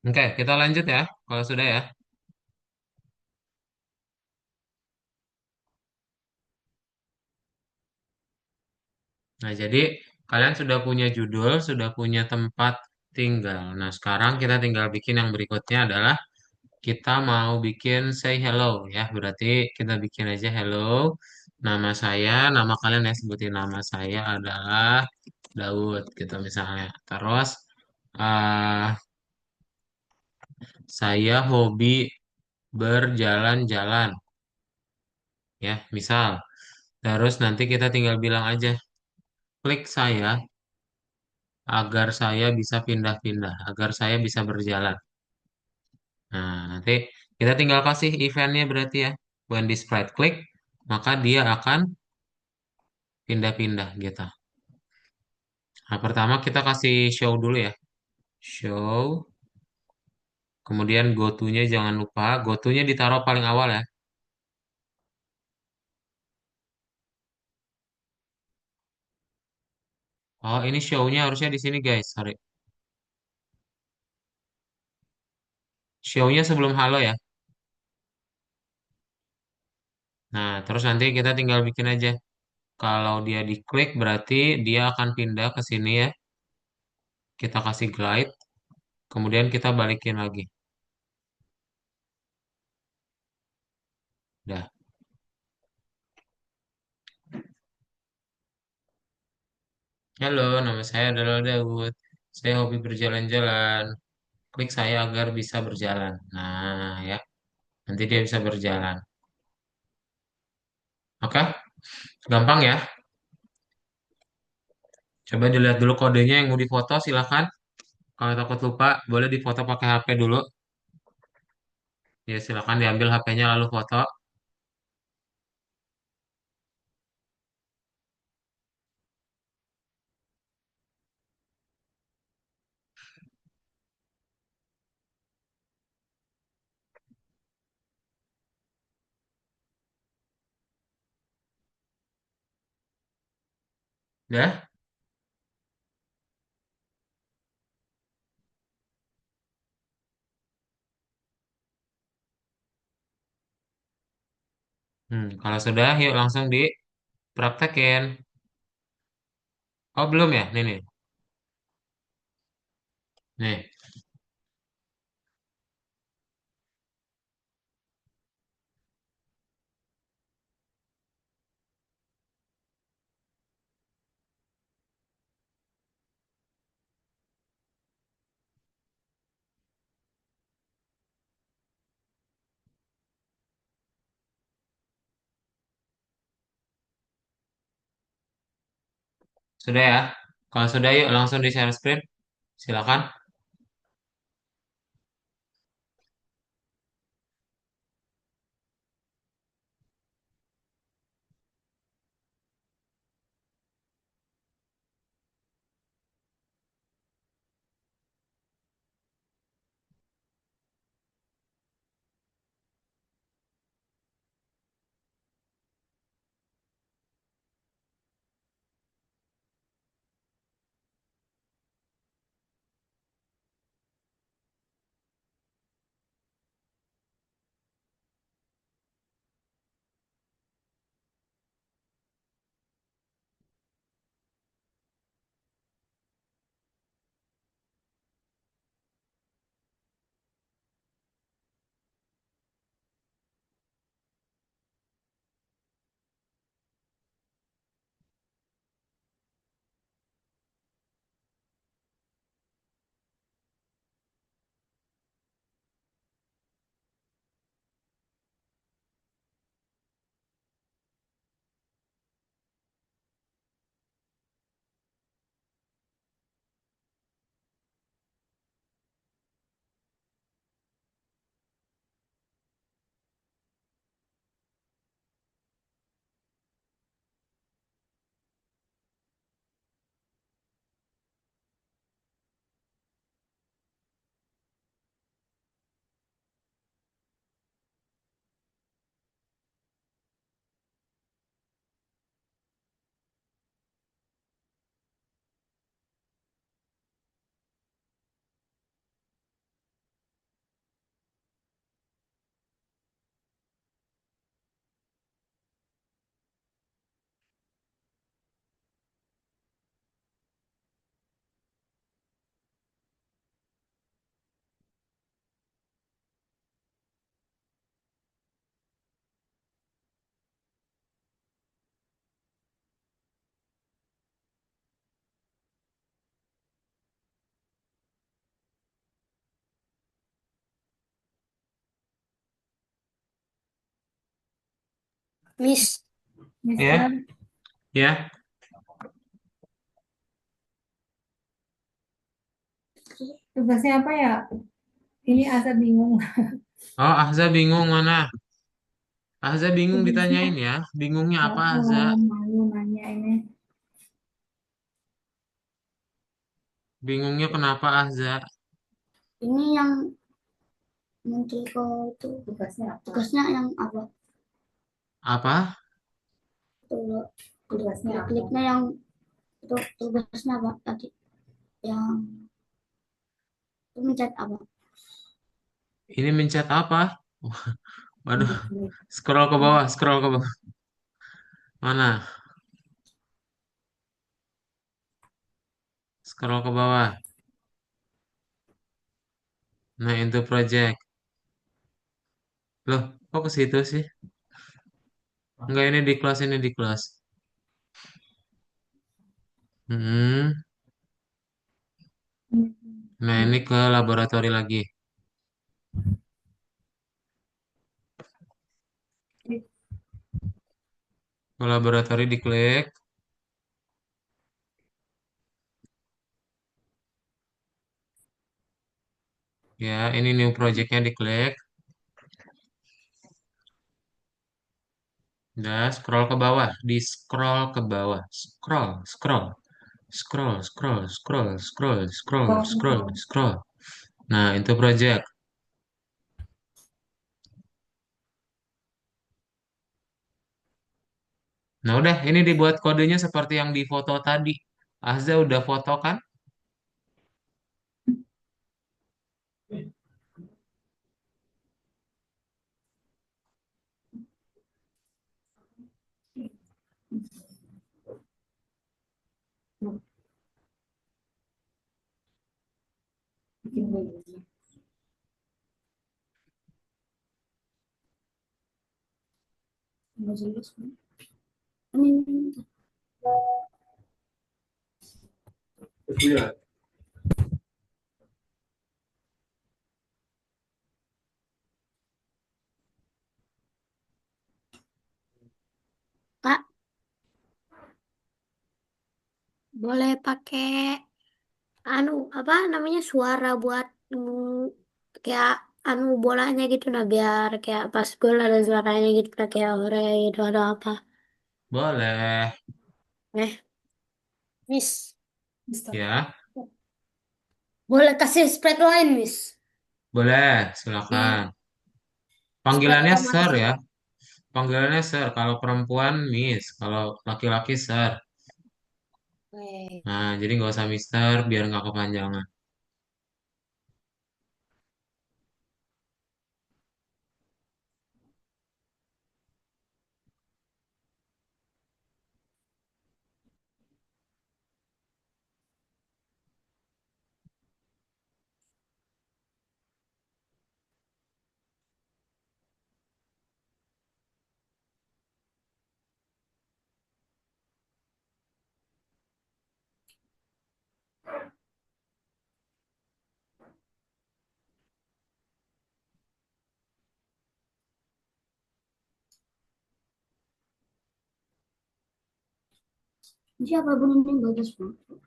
Oke, kita lanjut ya. Kalau sudah ya. Nah, jadi kalian sudah punya judul, sudah punya tempat tinggal. Nah, sekarang kita tinggal bikin yang berikutnya adalah kita mau bikin say hello ya. Berarti kita bikin aja hello. Nama saya, nama kalian ya sebutin nama saya adalah Daud gitu misalnya. Terus eh saya hobi berjalan-jalan ya, misal. Terus nanti kita tinggal bilang aja klik saya agar saya bisa pindah-pindah, agar saya bisa berjalan. Nah, nanti kita tinggal kasih eventnya berarti ya. When this sprite click, maka dia akan pindah-pindah gitu. Nah, pertama kita kasih show dulu ya. Show, kemudian go to-nya jangan lupa. Go to-nya ditaruh paling awal ya. Oh, ini show-nya harusnya di sini guys. Sorry. Show-nya sebelum halo ya. Nah, terus nanti kita tinggal bikin aja. Kalau dia diklik berarti dia akan pindah ke sini ya. Kita kasih glide, kemudian kita balikin lagi. Dah. Halo, nama saya adalah Daud. Saya hobi berjalan-jalan. Klik saya agar bisa berjalan. Nah, ya. Nanti dia bisa berjalan. Oke? Gampang ya. Coba dilihat dulu kodenya yang mau difoto, silahkan. Kalau takut lupa, boleh difoto pakai HP dulu. Ya, silahkan diambil HP-nya lalu foto. Ya? Kalau sudah, yuk langsung dipraktekin. Oh, belum ya? Nih, nih. Nih, sudah ya? Kalau sudah, yuk langsung di share screen. Silakan. Miss. Ya, Mister, ya. tugasnya apa ya? Ini Asa bingung. Oh, Ahza bingung mana? Ahza bingung Tugasnya, ditanyain ya. Bingungnya apa Ahza? malu nanya ini. Bingungnya kenapa Ahza? Ini yang muncul ke itu. Tugasnya apa? Tugasnya yang apa? Apa? Tuh, Tugasnya apa? kliknya yang itu tugasnya apa tadi? Yang itu mencet apa? Ini mencet apa? Waduh, Diklik. scroll ke bawah, scroll ke bawah. Mana? Scroll ke bawah. Nah, itu project. Loh, kok ke situ sih? Enggak, ini di kelas, ini di kelas. Hmm. Nah, ini ke laboratori lagi. Ke laboratori diklik. Ya, ini new projectnya diklik. Udah, scroll ke bawah. Di scroll ke bawah. Scroll, scroll. Scroll, scroll, scroll, scroll, scroll, scroll, Oh, scroll. Nah, itu project. Nah, udah, ini dibuat kodenya seperti yang di foto tadi. Azza udah foto kan? bikin dulu. Nggak jelas. Ini. Iya. Kak, boleh pakai anu apa namanya suara buat kayak anu bolanya gitu nah biar kayak pas gol ada suaranya gitu nah kayak ore gitu ada apa. Boleh. Miss, Mister. Ya, boleh kasih spread lain, Miss. boleh. Di Silakan. spread Panggilannya otomatis sir ya. itu. Panggilannya sir. Kalau perempuan miss. Kalau laki-laki sir. Oke. Nah, jadi nggak usah mister biar nggak kepanjangan. Siapa bunyinya bagus banget.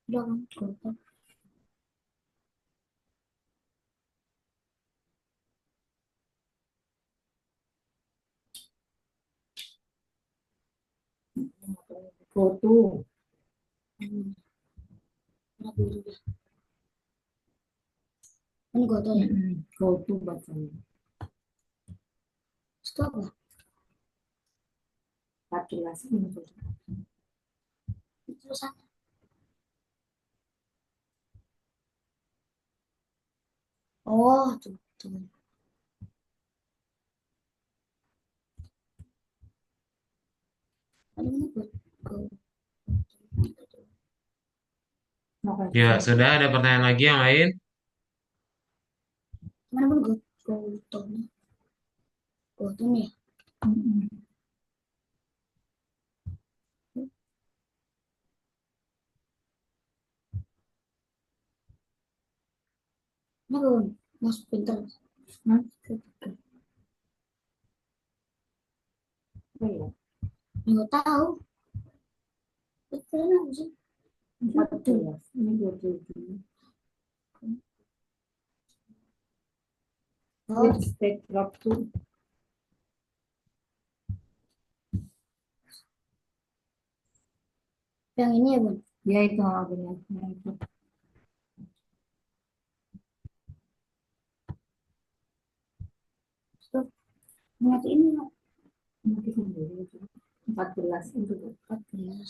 Udah kan, kotor. Foto. Hmm. Ini kotor ya. Foto bacanya. Itu apa? Laki-laki ini foto. Terus apa? Oh, tuh. Ada mana buat Makasih Ya, foto. sudah ada pertanyaan lagi yang lain? mana pun gotonya. Gotonya ya. Mana pun masuk pintar. Hah? Oh iya, Nggak tahu. Betul nggak sih? Betul. 14. Ini 27. Oh, Which backdrop to? yang ini ya, Bun. Ya itu benar. Nah, itu. Stop. Mati ini nggak? Nanti sendiri itu. 14 itu. 14.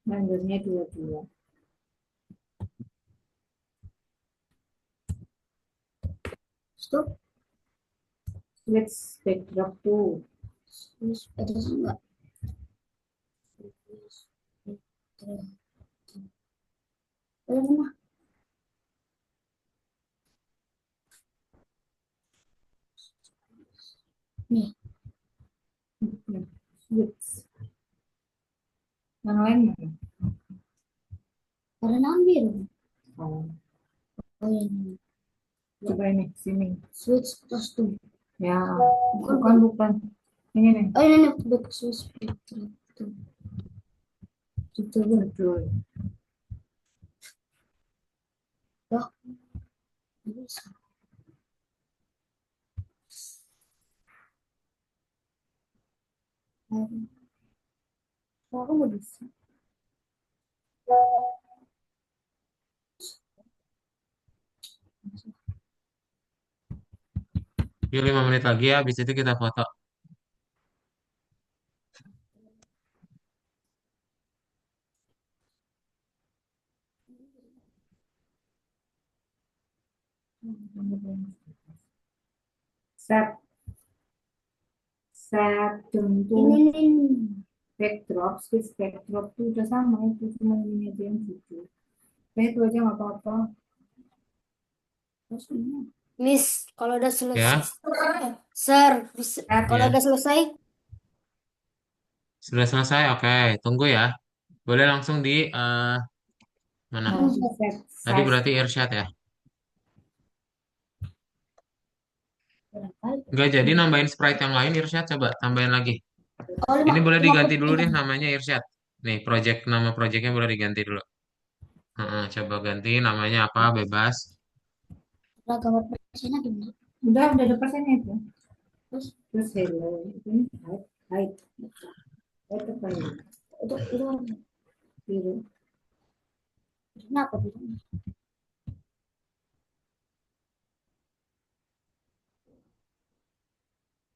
Manggilnya 22. Stop. Which backdrop to? Terus ada enggak? Ada mana? Nih, Ya. Which. Yang lain mana? karena ambil. Oh, Oh, ini. coba ini sini. Switch kostum. Ya, Bukan, bukan. Ini nih. oh, ini back switch spectrum. Tuh. Gitu, Bun. Betul. Loh, nggak bisa. Aku nggak bisa. Yuk 5 menit lagi ya, habis itu kita foto. Set. Set tentu. Ini. Backdrop, switch backdrop itu udah sama itu cuma ini aja yang gitu. Nah, itu aja nggak apa-apa. Terus ini. Miss, kalau udah selesai, Ya, Sir, Set, kalau udah ya. selesai, Sudah selesai, oke. Tunggu ya. Boleh langsung di mana? nah, set Tadi size. berarti Irsyad ya. berapa itu? Nggak jadi nambahin sprite yang lain Irsyad, coba tambahin lagi. Oh, Ini boleh lima diganti puluh dulu tiga. deh namanya Irsyad. Nih, nama projectnya boleh diganti dulu. Heeh, coba ganti namanya apa, bebas. Lah, gambar presiden gimana? Udah ada persennya itu. Terus, Terus hello, ini height, height, height apa ini? itu Biru. kenapa bilangnya?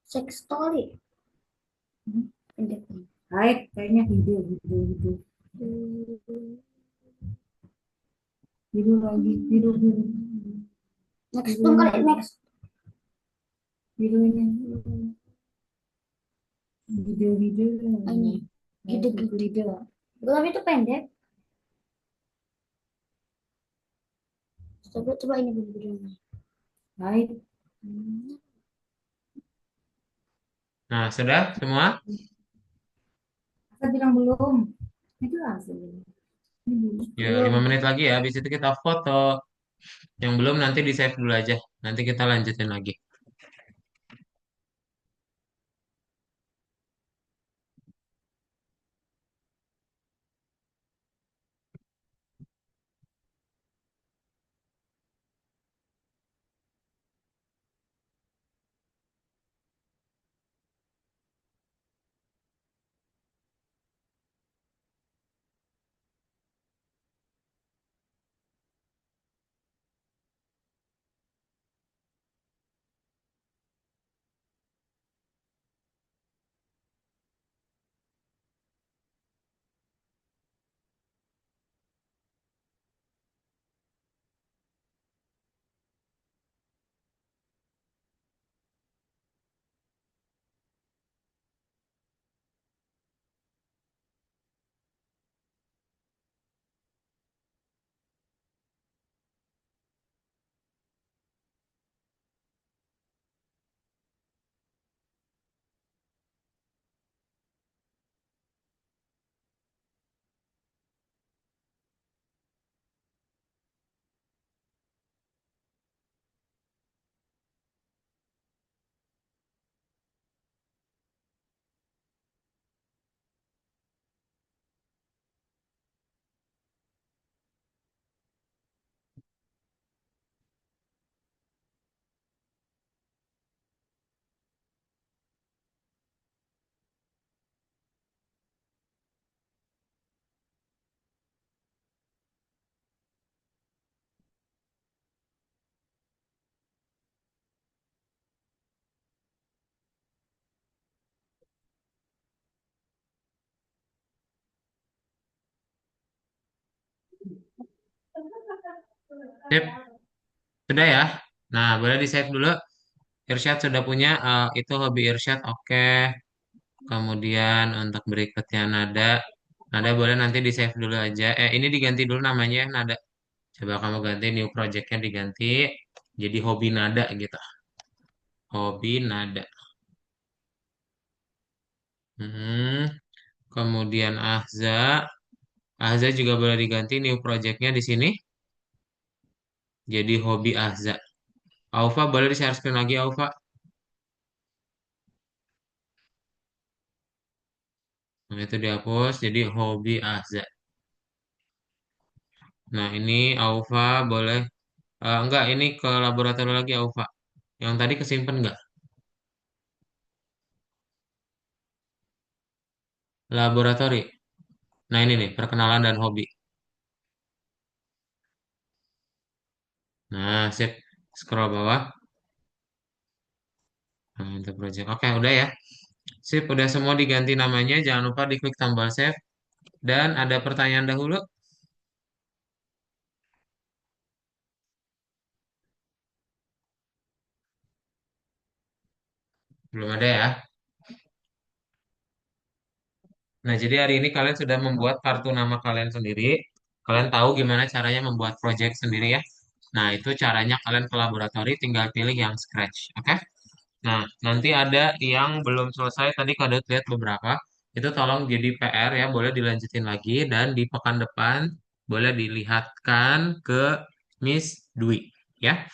Sex story. Hmm. Pendek. Height, kayaknya video. Hmm. Biru lagi, biru. Next Biru dong ini, kali, next. biru ini. Video. Ah, ini. Nah, Gede, itu gede. video. Tapi itu pendek. Coba ini videonya. Height, Hmm. Nah, sudah semua? saya bilang belum. Itu langsung. Ini belum. Ya, Belum. 5 menit lagi ya. Habis itu kita foto. Yang belum nanti di save dulu aja. Nanti kita lanjutin lagi. Sip, sudah ya. Nah, boleh di-save dulu. Irsyad sudah punya itu hobi Irsyad. Oke. Kemudian untuk berikutnya Nada. Nada boleh nanti di-save dulu aja. Ini diganti dulu namanya ya, Nada. Coba kamu ganti new project-nya diganti jadi hobi Nada gitu. Hobi Nada. Hmm. Kemudian Ahza. Ahza juga boleh diganti new project-nya di sini jadi hobi Ahza. Aufa boleh di-share screen lagi Aufa. Nah, itu dihapus jadi hobi Ahza. Nah, ini Aufa boleh enggak ini ke laboratorium lagi Aufa. Yang tadi kesimpan enggak? Laboratori. Nah, ini nih perkenalan dan hobi. Nah, sip. Scroll bawah. Nah, untuk project. Oke, udah ya. Sip, udah semua diganti namanya. Jangan lupa diklik tombol save. Dan ada pertanyaan dahulu? Belum ada ya. Nah, jadi hari ini kalian sudah membuat kartu nama kalian sendiri. Kalian tahu gimana caranya membuat project sendiri ya. Nah, itu caranya kalian ke laboratori tinggal pilih yang scratch. Oke? Nah, nanti ada yang belum selesai. Tadi kado lihat beberapa. Itu tolong jadi PR ya. Boleh dilanjutin lagi. Dan di pekan depan boleh dilihatkan ke Miss Dwi. Ya,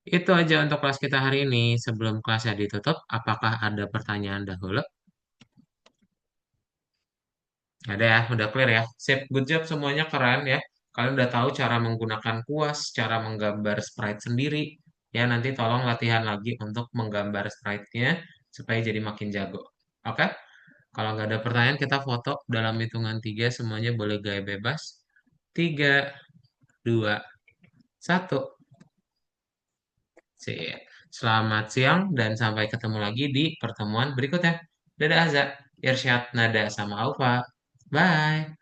itu aja untuk kelas kita hari ini. Sebelum kelasnya ditutup, apakah ada pertanyaan dahulu? Ada ya, udah clear ya. Sip, good job semuanya keren ya. Kalian udah tahu cara menggunakan kuas, cara menggambar sprite sendiri. Ya, nanti tolong latihan lagi untuk menggambar sprite-nya supaya jadi makin jago. Oke? Kalau nggak ada pertanyaan, kita foto dalam hitungan 3. Semuanya boleh gaya bebas. 3, 2, 1. Sip. Selamat siang dan sampai ketemu lagi di pertemuan berikutnya. Dadah Azza, Irsyad, Nada, sama Aufa. Bye.